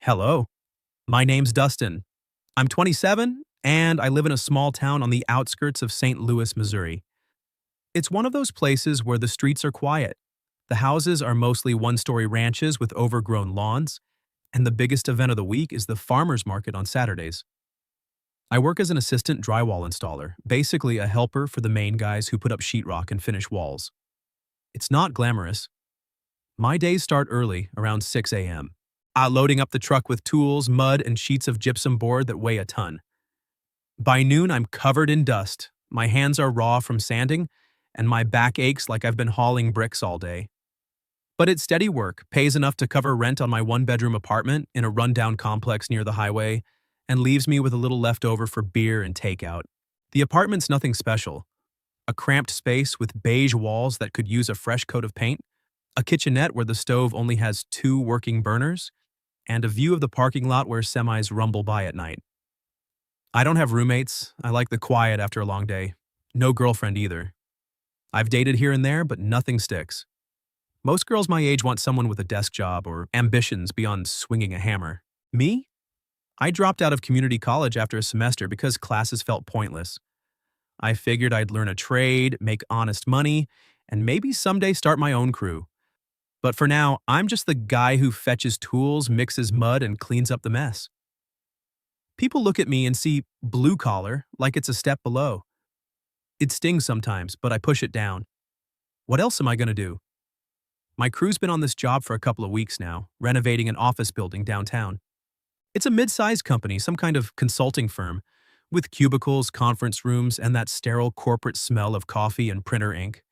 Hello, my name's Dustin. I'm 27, and I live in a small town on the outskirts of St. Louis, Missouri. It's one of those places where the streets are quiet. The houses are mostly one-story ranches with overgrown lawns, and the biggest event of the week is the farmers market on Saturdays. I work as an assistant drywall installer, basically a helper for the main guys who put up sheetrock and finish walls. It's not glamorous. My days start early, around 6 a.m. Loading up the truck with tools, mud, and sheets of gypsum board that weigh a ton. By noon, I'm covered in dust. My hands are raw from sanding, and my back aches like I've been hauling bricks all day. But it's steady work, pays enough to cover rent on my one-bedroom apartment in a rundown complex near the highway, and leaves me with a little left over for beer and takeout. The apartment's nothing special. A cramped space with beige walls that could use a fresh coat of paint, a kitchenette where the stove only has 2 working burners, and a view of the parking lot where semis rumble by at night. I don't have roommates. I like the quiet after a long day. No girlfriend either. I've dated here and there, but nothing sticks. Most girls my age want someone with a desk job or ambitions beyond swinging a hammer. Me? I dropped out of community college after a semester because classes felt pointless. I figured I'd learn a trade, make honest money, and maybe someday start my own crew. But for now, I'm just the guy who fetches tools, mixes mud, and cleans up the mess. People look at me and see blue collar like it's a step below. It stings sometimes, but I push it down. What else am I going to do? My crew's been on this job for a couple of weeks now, renovating an office building downtown. It's a mid-sized company, some kind of consulting firm, with cubicles, conference rooms, and that sterile corporate smell of coffee and printer ink.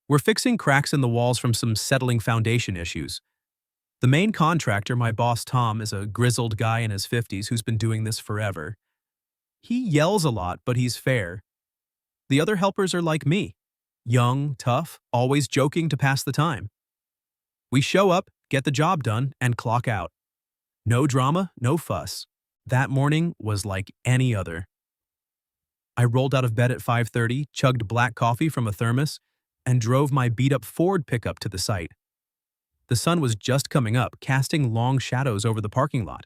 We're fixing cracks in the walls from some settling foundation issues. The main contractor, my boss Tom, is a grizzled guy in his 50s who's been doing this forever. He yells a lot, but he's fair. The other helpers are like me, young, tough, always joking to pass the time. We show up, get the job done, and clock out. No drama, no fuss. That morning was like any other. I rolled out of bed at 5:30, chugged black coffee from a thermos, and drove my beat-up Ford pickup to the site. The sun was just coming up, casting long shadows over the parking lot.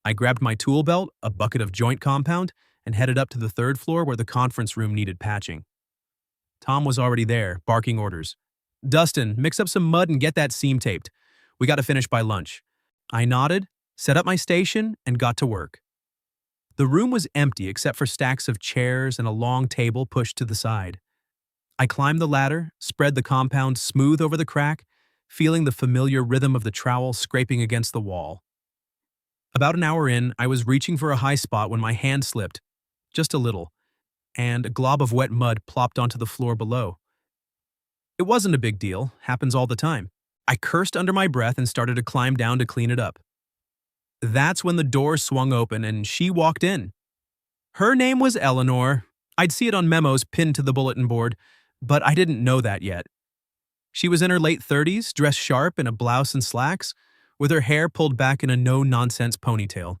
I grabbed my tool belt, a bucket of joint compound, and headed up to the 3rd floor where the conference room needed patching. Tom was already there, barking orders. "Dustin, mix up some mud and get that seam taped. We got to finish by lunch." I nodded, set up my station, and got to work. The room was empty except for stacks of chairs and a long table pushed to the side. I climbed the ladder, spread the compound smooth over the crack, feeling the familiar rhythm of the trowel scraping against the wall. About an hour in, I was reaching for a high spot when my hand slipped, just a little, and a glob of wet mud plopped onto the floor below. It wasn't a big deal, happens all the time. I cursed under my breath and started to climb down to clean it up. That's when the door swung open and she walked in. Her name was Eleanor. I'd see it on memos pinned to the bulletin board, but I didn't know that yet. She was in her late 30s, dressed sharp in a blouse and slacks, with her hair pulled back in a no-nonsense ponytail.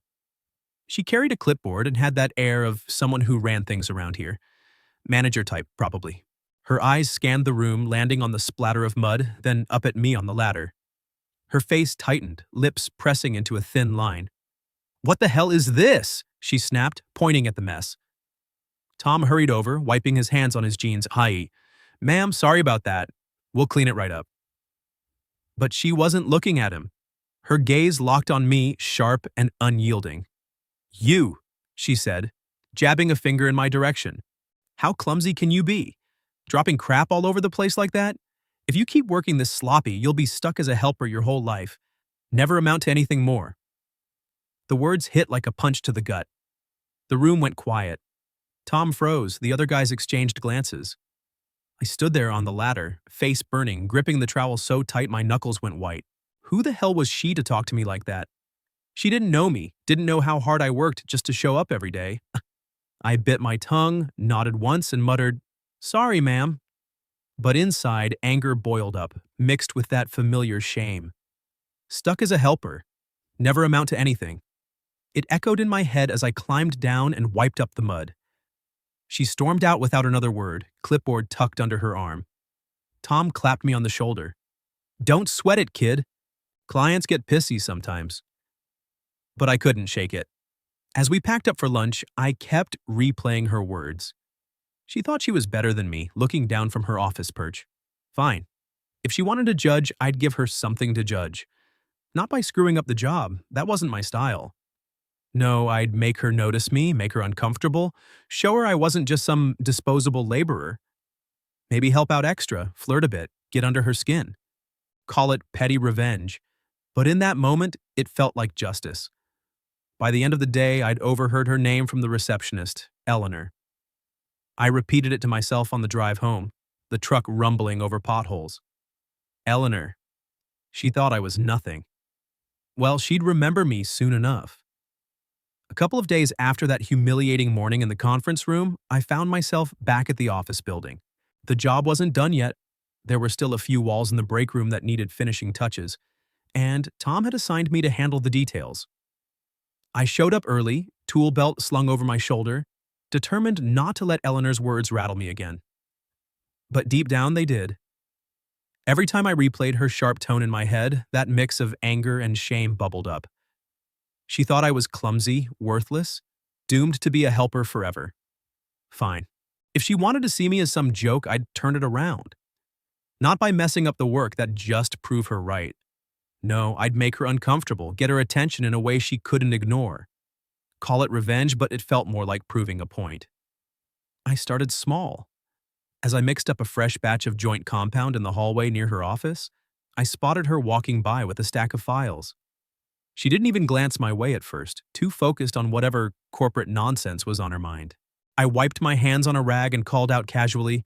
She carried a clipboard and had that air of someone who ran things around here. Manager type, probably. Her eyes scanned the room, landing on the splatter of mud, then up at me on the ladder. Her face tightened, lips pressing into a thin line. "What the hell is this?" she snapped, pointing at the mess. Tom hurried over, wiping his hands on his jeans. "Hi, ma'am, sorry about that. We'll clean it right up." But she wasn't looking at him. Her gaze locked on me, sharp and unyielding. "You," she said, jabbing a finger in my direction. "How clumsy can you be? Dropping crap all over the place like that? If you keep working this sloppy, you'll be stuck as a helper your whole life. Never amount to anything more." The words hit like a punch to the gut. The room went quiet. Tom froze, the other guys exchanged glances. I stood there on the ladder, face burning, gripping the trowel so tight my knuckles went white. Who the hell was she to talk to me like that? She didn't know me, didn't know how hard I worked just to show up every day. I bit my tongue, nodded once, and muttered, "Sorry, ma'am." But inside, anger boiled up, mixed with that familiar shame. Stuck as a helper. Never amount to anything. It echoed in my head as I climbed down and wiped up the mud. She stormed out without another word, clipboard tucked under her arm. Tom clapped me on the shoulder. "Don't sweat it, kid. Clients get pissy sometimes." but I couldn't shake it. As we packed up for lunch, I kept replaying her words. She thought she was better than me, looking down from her office perch. Fine. If she wanted to judge, I'd give her something to judge. Not by screwing up the job. That wasn't my style. No, I'd make her notice me, make her uncomfortable, show her I wasn't just some disposable laborer. Maybe help out extra, flirt a bit, get under her skin. Call it petty revenge. But in that moment, it felt like justice. By the end of the day, I'd overheard her name from the receptionist, Eleanor. I repeated it to myself on the drive home, the truck rumbling over potholes. Eleanor. She thought I was nothing. Well, she'd remember me soon enough. A couple of days after that humiliating morning in the conference room, I found myself back at the office building. The job wasn't done yet. There were still a few walls in the break room that needed finishing touches, and Tom had assigned me to handle the details. I showed up early, tool belt slung over my shoulder, determined not to let Eleanor's words rattle me again. But deep down they did. Every time I replayed her sharp tone in my head, that mix of anger and shame bubbled up. She thought I was clumsy, worthless, doomed to be a helper forever. Fine. If she wanted to see me as some joke, I'd turn it around. Not by messing up the work that just proved her right. No, I'd make her uncomfortable, get her attention in a way she couldn't ignore. Call it revenge, but it felt more like proving a point. I started small. As I mixed up a fresh batch of joint compound in the hallway near her office, I spotted her walking by with a stack of files. She didn't even glance my way at first, too focused on whatever corporate nonsense was on her mind. I wiped my hands on a rag and called out casually,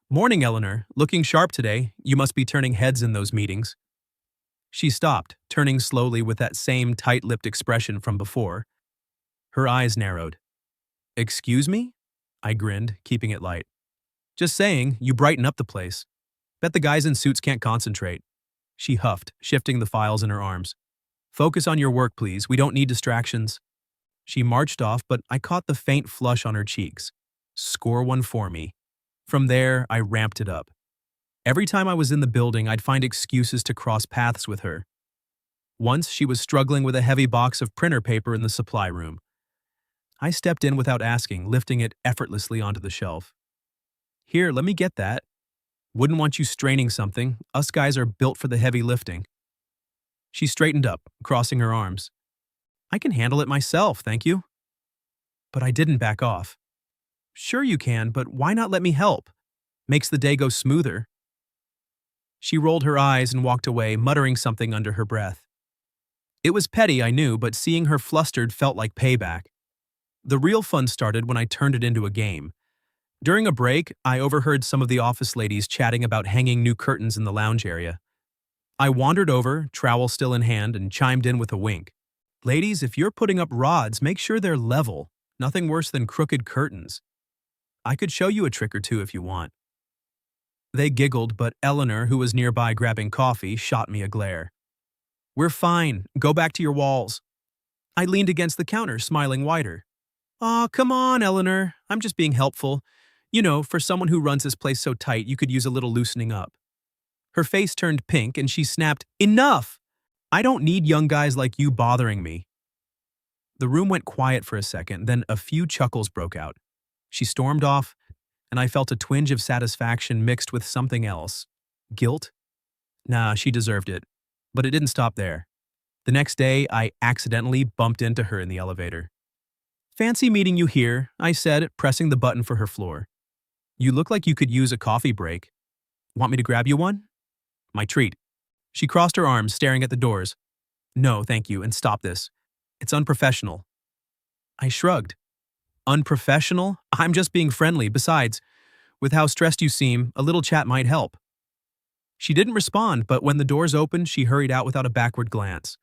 "Morning, Eleanor. Looking sharp today. You must be turning heads in those meetings." She stopped, turning slowly with that same tight-lipped expression from before. Her eyes narrowed. "Excuse me?" I grinned, keeping it light. "Just saying, you brighten up the place. Bet the guys in suits can't concentrate." She huffed, shifting the files in her arms. "Focus on your work, please. We don't need distractions." She marched off, but I caught the faint flush on her cheeks. Score one for me. From there, I ramped it up. Every time I was in the building, I'd find excuses to cross paths with her. Once, she was struggling with a heavy box of printer paper in the supply room. I stepped in without asking, lifting it effortlessly onto the shelf. "Here, let me get that. Wouldn't want you straining something. Us guys are built for the heavy lifting." She straightened up, crossing her arms. "I can handle it myself, thank you." But I didn't back off. "Sure you can, but why not let me help? Makes the day go smoother." She rolled her eyes and walked away, muttering something under her breath. It was petty, I knew, but seeing her flustered felt like payback. The real fun started when I turned it into a game. During a break, I overheard some of the office ladies chatting about hanging new curtains in the lounge area. I wandered over, trowel still in hand, and chimed in with a wink. "Ladies, if you're putting up rods, make sure they're level. Nothing worse than crooked curtains. I could show you a trick or two if you want." They giggled, but Eleanor, who was nearby grabbing coffee, shot me a glare. "We're fine. Go back to your walls." I leaned against the counter, smiling wider. "Aw, come on, Eleanor. I'm just being helpful. You know, for someone who runs this place so tight, you could use a little loosening up." Her face turned pink and she snapped, "Enough! I don't need young guys like you bothering me." The room went quiet for a second, then a few chuckles broke out. She stormed off, and I felt a twinge of satisfaction mixed with something else. Guilt? Nah, she deserved it. But it didn't stop there. The next day, I accidentally bumped into her in the elevator. "Fancy meeting you here," I said, pressing the button for her floor. "You look like you could use a coffee break. Want me to grab you one?" My treat. She crossed her arms, staring at the doors. "No, thank you, and stop this. It's unprofessional." I shrugged. "Unprofessional? I'm just being friendly. Besides, with how stressed you seem, a little chat might help." She didn't respond, but when the doors opened, she hurried out without a backward glance.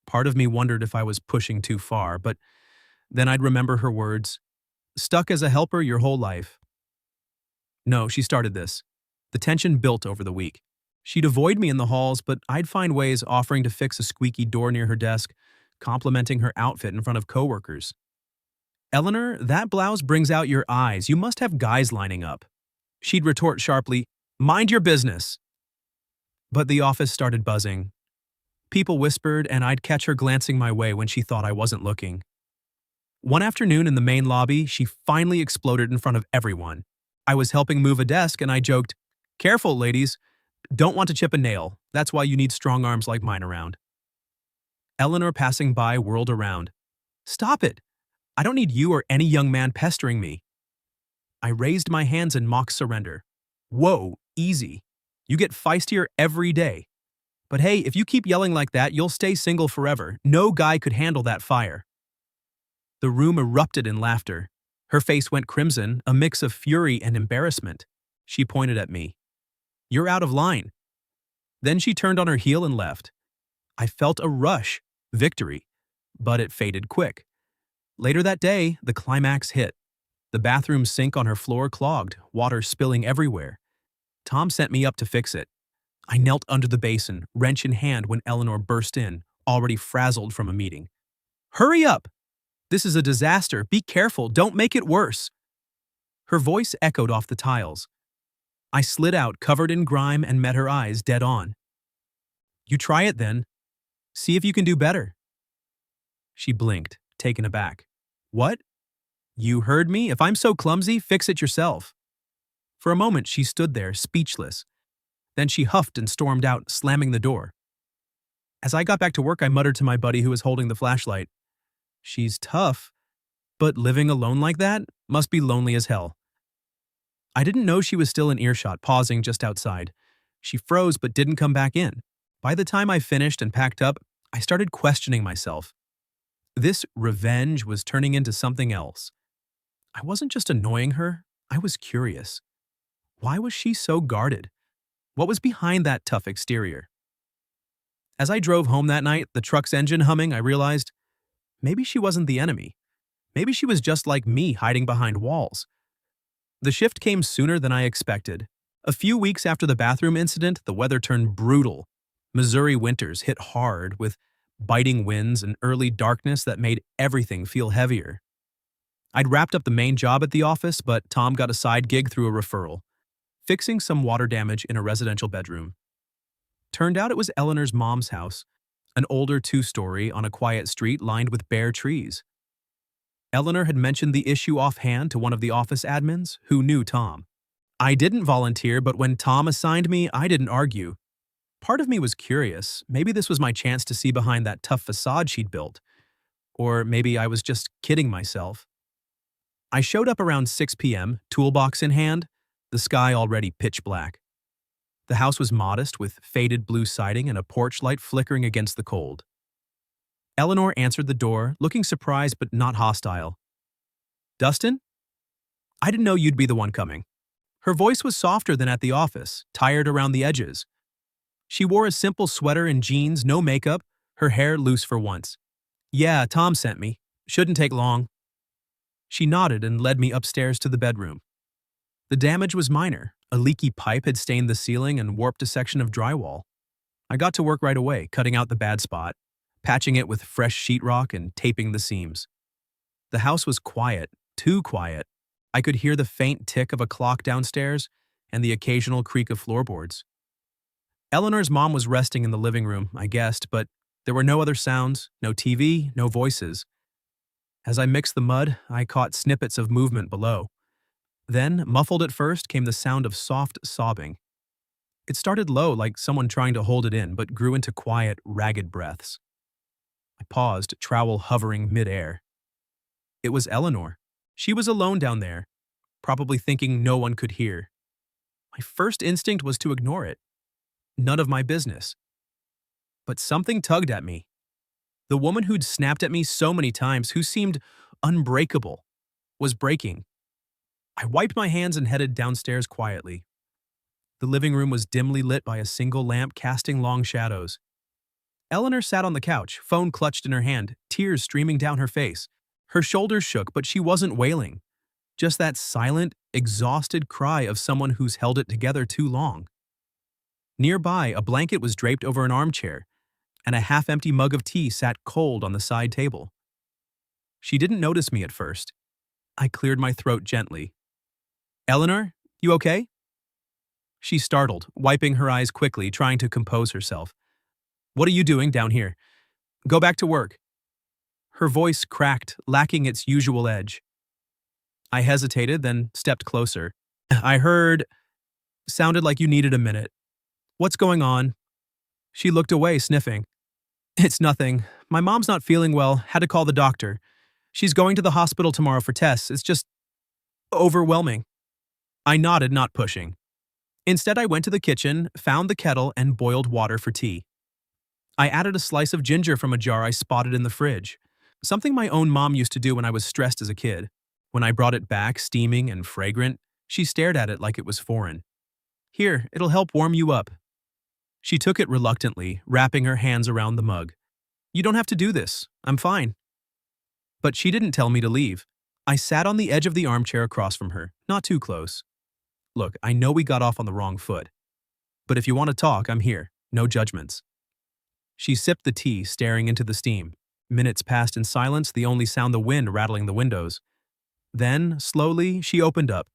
Part of me wondered if I was pushing too far, but then I'd remember her words. "Stuck as a helper your whole life." No, she started this. The tension built over the week. She'd avoid me in the halls, but I'd find ways, offering to fix a squeaky door near her desk, complimenting her outfit in front of coworkers. "Eleanor, that blouse brings out your eyes. You must have guys lining up." She'd retort sharply, "Mind your business." But the office started buzzing. People whispered, and I'd catch her glancing my way when she thought I wasn't looking. One afternoon in the main lobby, she finally exploded in front of everyone. I was helping move a desk, and I joked, "Careful, ladies. Don't want to chip a nail. That's why you need strong arms like mine around." Eleanor, passing by, whirled around. "Stop it! I don't need you or any young man pestering me." I raised my hands in mock surrender. "Whoa, easy. You get feistier every day. But hey, if you keep yelling like that, you'll stay single forever. No guy could handle that fire." The room erupted in laughter. Her face went crimson, a mix of fury and embarrassment. She pointed at me. "You're out of line." Then she turned on her heel and left. I felt a rush, victory, but it faded quick. Later that day, the climax hit. The bathroom sink on her floor clogged, water spilling everywhere. Tom sent me up to fix it. I knelt under the basin, wrench in hand, when Eleanor burst in, already frazzled from a meeting. "Hurry up! This is a disaster. Be careful. Don't make it worse." Her voice echoed off the tiles. I slid out, covered in grime, and met her eyes dead on. "You try it then. See if you can do better." She blinked, taken aback. "What? You heard me? If I'm so clumsy, fix it yourself." For a moment, she stood there, speechless. Then she huffed and stormed out, slamming the door. As I got back to work, I muttered to my buddy who was holding the flashlight, "She's tough, but living alone like that must be lonely as hell." I didn't know she was still in earshot, pausing just outside. She froze but didn't come back in. By the time I finished and packed up, I started questioning myself. This revenge was turning into something else. I wasn't just annoying her, I was curious. Why was she so guarded? What was behind that tough exterior? As I drove home that night, the truck's engine humming, I realized maybe she wasn't the enemy. Maybe she was just like me, hiding behind walls. The shift came sooner than I expected. A few weeks after the bathroom incident, the weather turned brutal. Missouri winters hit hard, with biting winds and early darkness that made everything feel heavier. I'd wrapped up the main job at the office, but Tom got a side gig through a referral, fixing some water damage in a residential bedroom. Turned out it was Eleanor's mom's house, an older two-story on a quiet street lined with bare trees. Eleanor had mentioned the issue offhand to one of the office admins, who knew Tom. I didn't volunteer, but when Tom assigned me, I didn't argue. Part of me was curious. Maybe this was my chance to see behind that tough facade she'd built. Or maybe I was just kidding myself. I showed up around 6 p.m., toolbox in hand, the sky already pitch black. The house was modest, with faded blue siding and a porch light flickering against the cold. Eleanor answered the door, looking surprised but not hostile. "Dustin? I didn't know you'd be the one coming." Her voice was softer than at the office, tired around the edges. She wore a simple sweater and jeans, no makeup, her hair loose for once. "Yeah, Tom sent me. Shouldn't take long." She nodded and led me upstairs to the bedroom. The damage was minor. A leaky pipe had stained the ceiling and warped a section of drywall. I got to work right away, cutting out the bad spot, patching it with fresh sheetrock and taping the seams. The house was quiet, too quiet. I could hear the faint tick of a clock downstairs and the occasional creak of floorboards. Eleanor's mom was resting in the living room, I guessed, but there were no other sounds, no TV, no voices. As I mixed the mud, I caught snippets of movement below. Then, muffled at first, came the sound of soft sobbing. It started low, like someone trying to hold it in, but grew into quiet, ragged breaths. I paused, trowel hovering midair. It was Eleanor. She was alone down there, probably thinking no one could hear. My first instinct was to ignore it. None of my business. But something tugged at me. The woman who'd snapped at me so many times, who seemed unbreakable, was breaking. I wiped my hands and headed downstairs quietly. The living room was dimly lit by a single lamp casting long shadows. Eleanor sat on the couch, phone clutched in her hand, tears streaming down her face. Her shoulders shook, but she wasn't wailing. Just that silent, exhausted cry of someone who's held it together too long. Nearby, a blanket was draped over an armchair, and a half-empty mug of tea sat cold on the side table. She didn't notice me at first. I cleared my throat gently. "Eleanor, you okay?" She startled, wiping her eyes quickly, trying to compose herself. What are you doing down here? Go back to work. Her voice cracked, lacking its usual edge. I hesitated, then stepped closer. I heard, sounded like you needed a minute. What's going on? She looked away, sniffing. It's nothing. My mom's not feeling well, had to call the doctor. She's going to the hospital tomorrow for tests. It's just overwhelming. I nodded, not pushing. Instead, I went to the kitchen, found the kettle, and boiled water for tea. I added a slice of ginger from a jar I spotted in the fridge, something my own mom used to do when I was stressed as a kid. When I brought it back, steaming and fragrant, she stared at it like it was foreign. Here, it'll help warm you up. She took it reluctantly, wrapping her hands around the mug. You don't have to do this. I'm fine. But she didn't tell me to leave. I sat on the edge of the armchair across from her, not too close. Look, I know we got off on the wrong foot. But if you want to talk, I'm here. No judgments. She sipped the tea, staring into the steam. Minutes passed in silence, the only sound the wind rattling the windows. Then, slowly, she opened up.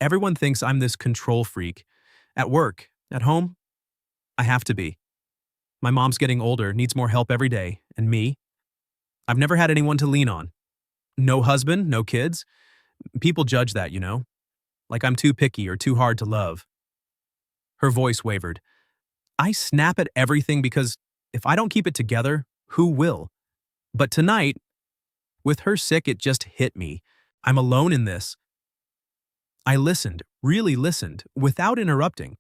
Everyone thinks I'm this control freak. At work, at home, I have to be. My mom's getting older, needs more help every day. And me? I've never had anyone to lean on. No husband, no kids. People judge that, you know? Like I'm too picky or too hard to love. Her voice wavered. I snap at everything because if I don't keep it together, who will? But tonight, with her sick, it just hit me. I'm alone in this. I listened, really listened, without interrupting.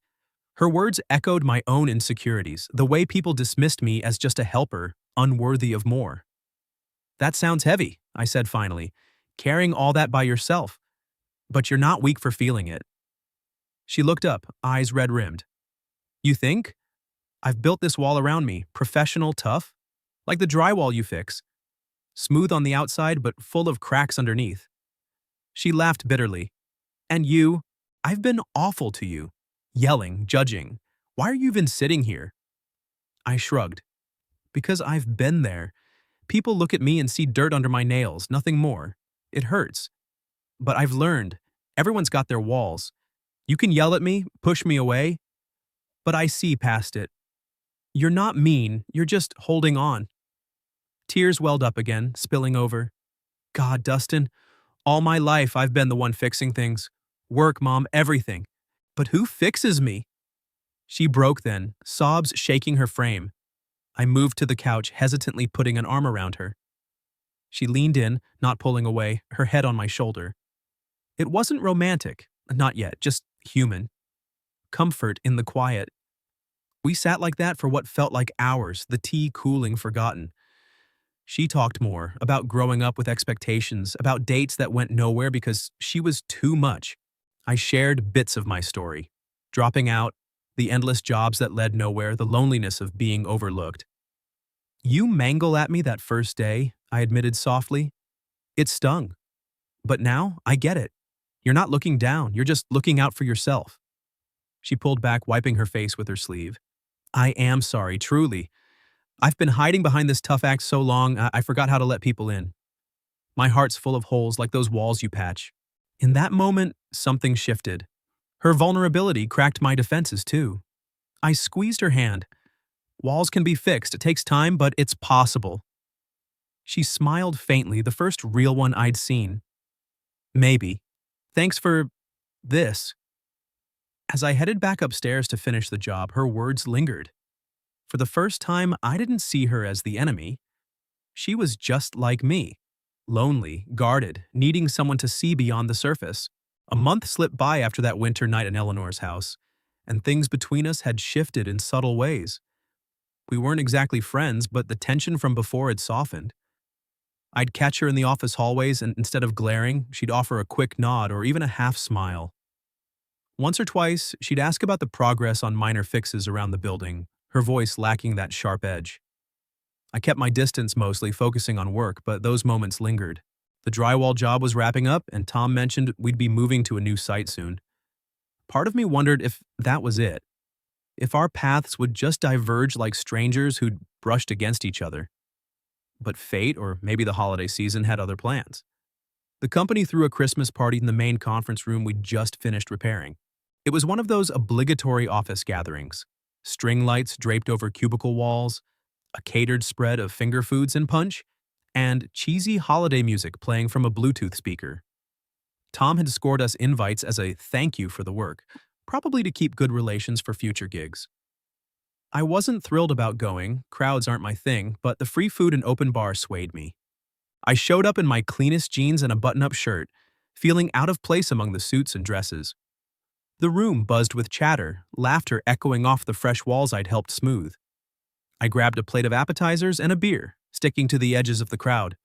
Her words echoed my own insecurities, the way people dismissed me as just a helper, unworthy of more. That sounds heavy, I said finally, carrying all that by yourself. But you're not weak for feeling it. She looked up, eyes red-rimmed. You think? I've built this wall around me, professional, tough, like the drywall you fix. Smooth on the outside, but full of cracks underneath. She laughed bitterly. And you? I've been awful to you. Yelling, judging. Why are you even sitting here? I shrugged. Because I've been there. People look at me and see dirt under my nails, nothing more. It hurts. But I've learned. Everyone's got their walls. You can yell at me, push me away, but I see past it. You're not mean, you're just holding on. Tears welled up again, spilling over. God, Dustin, all my life I've been the one fixing things. Work, mom, everything. But who fixes me? She broke then, sobs shaking her frame. I moved to the couch, hesitantly putting an arm around her. She leaned in, not pulling away, her head on my shoulder. It wasn't romantic, not yet, just human. Comfort in the quiet. We sat like that for what felt like hours, the tea cooling forgotten. She talked more, about growing up with expectations, about dates that went nowhere because she was too much. I shared bits of my story. Dropping out, the endless jobs that led nowhere, the loneliness of being overlooked. You mangle at me that first day, I admitted softly. It stung. But now, I get it. You're not looking down, you're just looking out for yourself. She pulled back, wiping her face with her sleeve. I am sorry, truly. I've been hiding behind this tough act so long, I forgot how to let people in. My heart's full of holes like those walls you patch. In that moment, something shifted. Her vulnerability cracked my defenses too. I squeezed her hand. Walls can be fixed, it takes time, but it's possible. She smiled faintly, the first real one I'd seen. Maybe. Thanks for this. As I headed back upstairs to finish the job, her words lingered. For the first time, I didn't see her as the enemy. She was just like me. Lonely, guarded, needing someone to see beyond the surface. A month slipped by after that winter night in Eleanor's house, and things between us had shifted in subtle ways. We weren't exactly friends, but the tension from before had softened. I'd catch her in the office hallways, and instead of glaring, she'd offer a quick nod or even a half smile. Once or twice, she'd ask about the progress on minor fixes around the building, her voice lacking that sharp edge. I kept my distance mostly, focusing on work, but those moments lingered. The drywall job was wrapping up, and Tom mentioned we'd be moving to a new site soon. Part of me wondered if that was it. If our paths would just diverge like strangers who'd brushed against each other. But fate, or maybe the holiday season, had other plans. The company threw a Christmas party in the main conference room we'd just finished repairing. It was one of those obligatory office gatherings. string lights draped over cubicle walls, a catered spread of finger foods and punch, and cheesy holiday music playing from a Bluetooth speaker. Tom had scored us invites as a thank you for the work, probably to keep good relations for future gigs. I wasn't thrilled about going, crowds aren't my thing, but the free food and open bar swayed me. I showed up in my cleanest jeans and a button-up shirt, feeling out of place among the suits and dresses. The room buzzed with chatter, laughter echoing off the fresh walls I'd helped smooth. I grabbed a plate of appetizers and a beer, sticking to the edges of the crowd.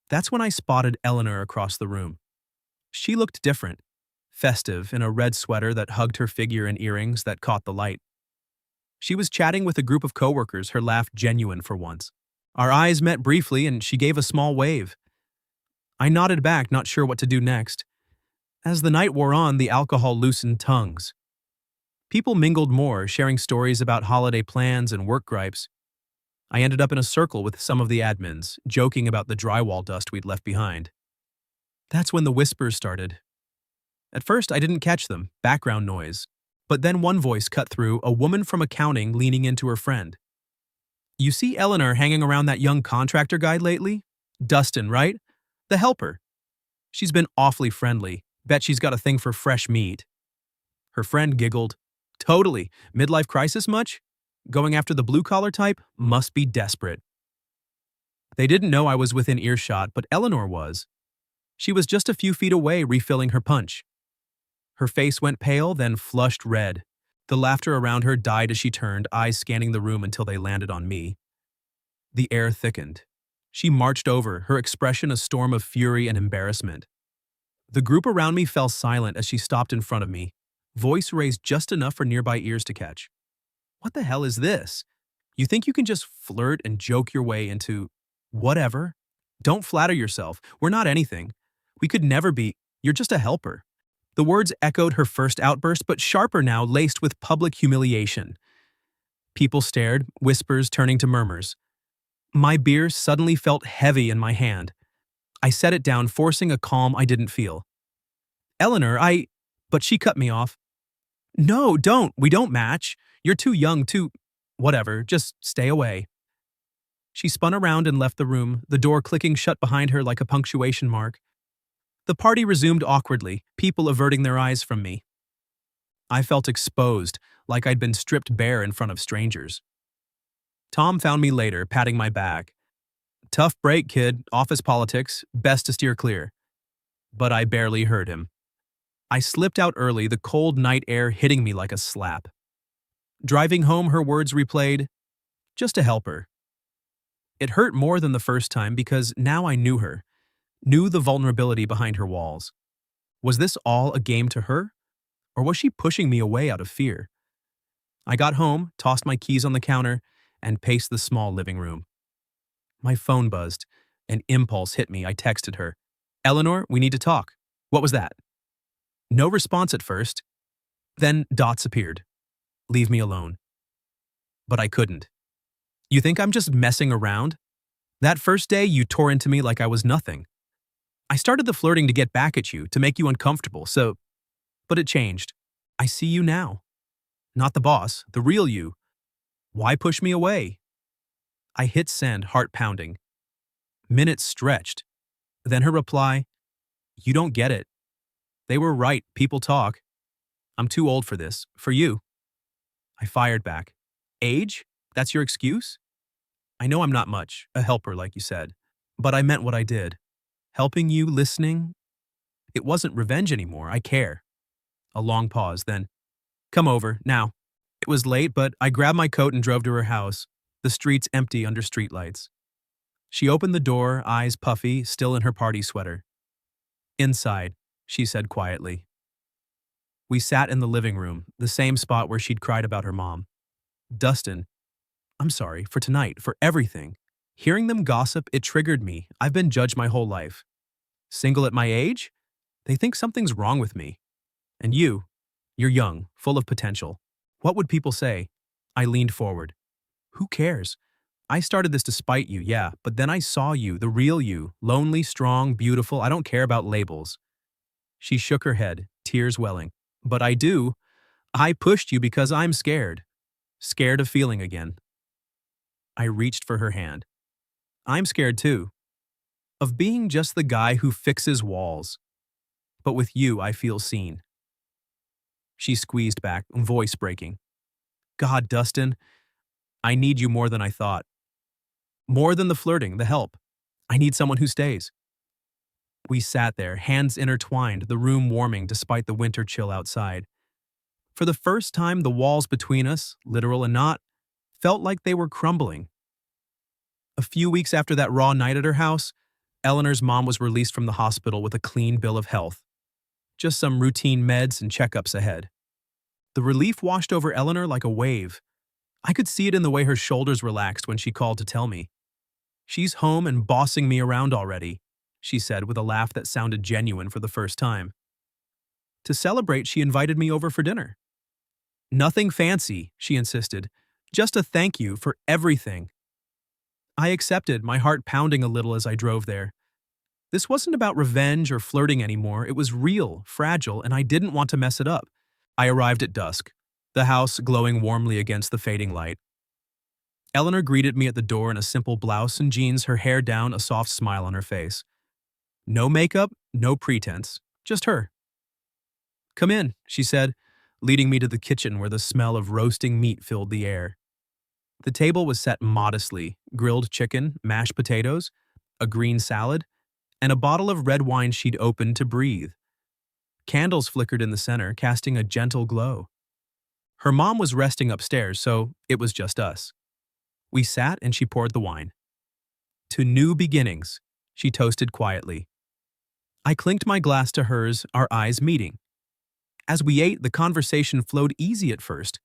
That's when I spotted Eleanor across the room. She looked different, festive in a red sweater that hugged her figure and earrings that caught the light. She was chatting with a group of coworkers, her laugh genuine for once. Our eyes met briefly and she gave a small wave. I nodded back, not sure what to do next. As the night wore on, the alcohol loosened tongues. People mingled more, sharing stories about holiday plans and work gripes. I ended up in a circle with some of the admins, joking about the drywall dust we'd left behind. That's when the whispers started. At first, I didn't catch them, background noise. But then one voice cut through, a woman from accounting leaning into her friend. "You see Eleanor hanging around that young contractor guy lately? Dustin, right? The helper. She's been awfully friendly. Bet she's got a thing for fresh meat." Her friend giggled. "Totally. Midlife crisis much? Going after the blue-collar type? Must be desperate." They didn't know I was within earshot, but Eleanor was. She was just a few feet away refilling her punch. Her face went pale, then flushed red. The laughter around her died as she turned, eyes scanning the room until they landed on me. The air thickened. She marched over, her expression a storm of fury and embarrassment. The group around me fell silent as she stopped in front of me, voice raised just enough for nearby ears to catch. "What the hell is this? You think you can just flirt and joke your way into whatever? Don't flatter yourself. We're not anything. We could never be. You're just a helper." The words echoed her first outburst, but sharper now, laced with public humiliation. People stared, whispers turning to murmurs. My beer suddenly felt heavy in my hand. I set it down, forcing a calm I didn't feel. "Eleanor, But she cut me off. "No, don't. We don't match. You're too young to. Whatever, just stay away." She spun around and left the room, the door clicking shut behind her like a punctuation mark. The party resumed awkwardly, people averting their eyes from me. I felt exposed, like I'd been stripped bare in front of strangers. Tom found me later, patting my back. "Tough break, kid. Office politics. Best to steer clear." But I barely heard him. I slipped out early, the cold night air hitting me like a slap. Driving home, her words replayed, "Just a helper." It hurt more than the first time because now I knew her. Knew the vulnerability behind her walls. Was this all a game to her? Or was she pushing me away out of fear? I got home, tossed my keys on the counter, and paced the small living room. My phone buzzed. An impulse hit me. I texted her. "Eleanor, we need to talk." "What was that?" No response at first. Then dots appeared. "Leave me alone." But I couldn't. "You think I'm just messing around? That first day, you tore into me like I was nothing. I started the flirting to get back at you, to make you uncomfortable, so..." But it changed. "I see you now. Not the boss, the real you. Why push me away?" I hit send, heart pounding. Minutes stretched. Then her reply, "You don't get it. They were right, people talk. I'm too old for this, for you." I fired back. "Age? That's your excuse? I know I'm not much, a helper like you said, but I meant what I did. Helping you, listening. It wasn't revenge anymore, I care." A long pause, then, "Come over, now." It was late, but I grabbed my coat and drove to her house, the streets empty under streetlights. She opened the door, eyes puffy, still in her party sweater. "Inside," she said quietly. We sat in the living room, the same spot where she'd cried about her mom. "Dustin, I'm sorry, for tonight, for everything. Hearing them gossip, it triggered me. I've been judged my whole life. Single at my age? They think something's wrong with me. And you're young, full of potential. What would people say?" I leaned forward. "Who cares? I started this to spite you, yeah, but then I saw you, the real you, lonely, strong, beautiful. I don't care about labels." She shook her head, tears welling. "But I do. I pushed you because I'm scared. scared of feeling again. I reached for her hand. I'm scared too, of being just the guy who fixes walls. But with you, I feel seen. She squeezed back, voice breaking. God, Dustin, I need you more than I thought. More than the flirting, the help. I need someone who stays. We sat there, hands intertwined, the room warming despite the winter chill outside. For the first time, the walls between us, literal and not, felt like they were crumbling. A few weeks after that raw night at her house, Eleanor's mom was released from the hospital with a clean bill of health. Just some routine meds and checkups ahead. The relief washed over Eleanor like a wave. I could see it in the way her shoulders relaxed when she called to tell me. She's home and bossing me around already, she said with a laugh that sounded genuine for the first time. To celebrate, she invited me over for dinner. Nothing fancy, she insisted. Just a thank you for everything. I accepted, my heart pounding a little as I drove there. This wasn't about revenge or flirting anymore. It was real, fragile, and I didn't want to mess it up. I arrived at dusk, the house glowing warmly against the fading light. Eleanor greeted me at the door in a simple blouse and jeans, her hair down, a soft smile on her face. No makeup, no pretense, just her. Come in, she said, leading me to the kitchen where the smell of roasting meat filled the air. The table was set modestly, grilled chicken, mashed potatoes, a green salad, and a bottle of red wine she'd opened to breathe. Candles flickered in the center, casting a gentle glow. Her mom was resting upstairs, so it was just us. We sat and she poured the wine. To new beginnings, she toasted quietly. I clinked my glass to hers, our eyes meeting. As we ate, the conversation flowed easy at first,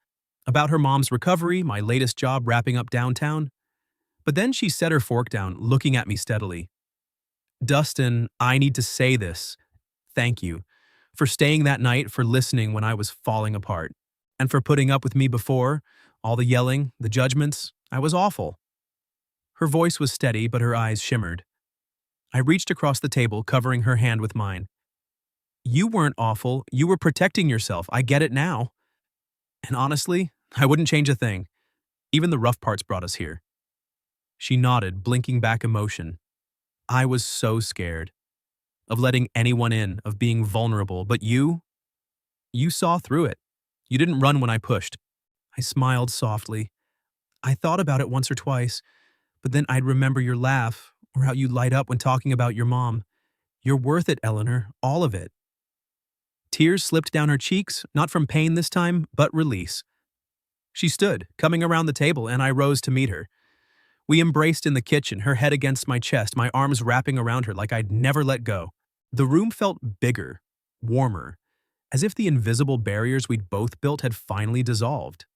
about her mom's recovery, my latest job wrapping up downtown. But then she set her fork down, looking at me steadily. Dustin, I need to say this. Thank you. For staying that night, for listening when I was falling apart, and for putting up with me before, all the yelling, the judgments. I was awful. Her voice was steady, but her eyes shimmered. I reached across the table, covering her hand with mine. You weren't awful. You were protecting yourself. I get it now. And honestly, I wouldn't change a thing. Even the rough parts brought us here. She nodded, blinking back emotion. I was so scared. Of letting anyone in, of being vulnerable, but you saw through it. You didn't run when I pushed. I smiled softly. I thought about it once or twice, but then I'd remember your laugh, or how you light up when talking about your mom. You're worth it, Eleanor, all of it. Tears slipped down her cheeks, not from pain this time, but release. She stood, coming around the table, and I rose to meet her. We embraced in the kitchen, her head against my chest, my arms wrapping around her like I'd never let go. The room felt bigger, warmer, as if the invisible barriers we'd both built had finally dissolved.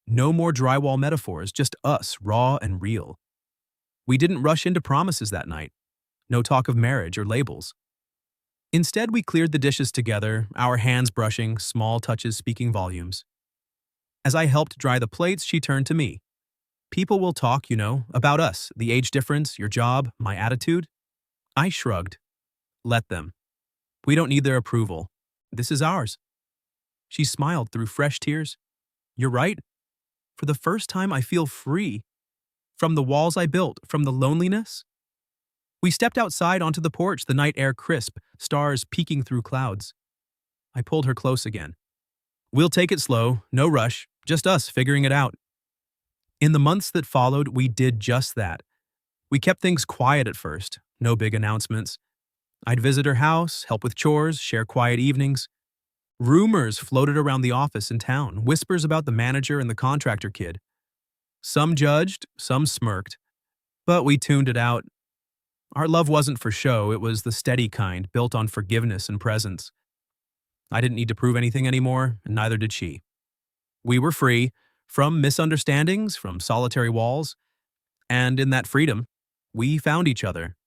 No more drywall metaphors, just us, raw and real. We didn't rush into promises that night. No talk of marriage or labels. Instead, we cleared the dishes together, our hands brushing, small touches speaking volumes. As I helped dry the plates, she turned to me. People will talk, about us, the age difference, your job, my attitude. I shrugged. Let them. We don't need their approval. This is ours. She smiled through fresh tears. You're right. For the first time, I feel free. From the walls I built, from the loneliness. We stepped outside onto the porch, the night air crisp, stars peeking through clouds. I pulled her close again. We'll take it slow, no rush, just us figuring it out. In the months that followed, we did just that. We kept things quiet at first, no big announcements. I'd visit her house, help with chores, share quiet evenings. Rumors floated around the office and town, whispers about the manager and the contractor kid. Some judged, some smirked, but we tuned it out. Our love wasn't for show, it was the steady kind, built on forgiveness and presence. I didn't need to prove anything anymore, and neither did she. We were free, from misunderstandings, from solitary walls, and in that freedom, we found each other.